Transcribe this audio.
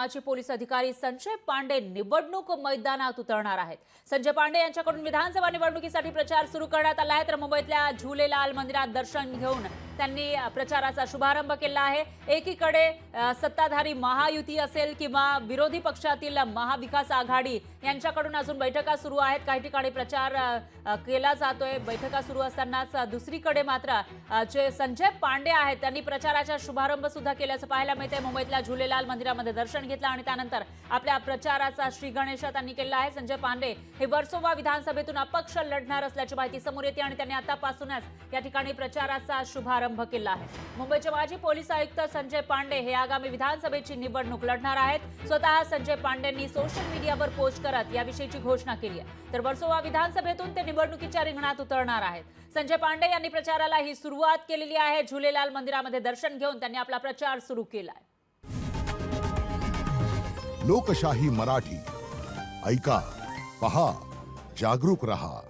माजी पोलीस अधिकारी संजय पांडे निवडणूक मैदानात उतरणार आहेत। संजय पांडे यांच्याकडून विधानसभा निवडणुकीसाठी प्रचार सुरू करण्यात आला आहे। तर मुंबईतल्या झुलेलाल मंदिरात दर्शन घेऊन त्यांनी प्रचाराचा शुभारंभ केला आहे। एकीकडे सत्ताधारी महायुती असेल किंवा विरोधी पक्षातील महाविकास आघाडी यांच्याकडून अजून बैठका सुरू आहेत। काही ठिकाणी प्रचार केला जातोय। बैठका सुरू असतानाच दुसरीकडे मात्र जे संजय पांडे आहेत त्यांनी प्रचाराचा शुभारंभ सुद्धा केल्याचं पाहायला मिळते। मुंबईतल्या झुलेलाल मंदिरामध्ये दर्शन घेतलं आणि त्यानंतर आपल्या प्रचाराचा श्री गणेश त्यांनी केला आहे। संजय पांडे हे वर्सोवा विधानसभेतून अपक्ष लढणार असल्याची माहिती समोर येते आणि त्यांनी आतापासूनच या ठिकाणी प्रचाराचा शुभारंभ केला आहे। मुंबईचे माजी पोलीस आयुक्त संजय पांडे हे आगामी विधानसभेची निवडणूक लढणार आहेत। स्वतः संजय पांडेंनी सोशल मीडियावर पोस्ट करत याविषयीची घोषणा केली आहे। तर वर्सोवा विधानसभेतून ते निवडणुकीच्या रिंगणात उतरणार आहेत। संजय पांडे यांनी प्रचाराला ही सुरुवात केलेली आहे। झुलेलाल मंदिरामध्ये दर्शन घेऊन त्यांनी आपला प्रचार सुरू केला आहे। लोकशाही मराठी ऐका, पहा, जागरूक रहा।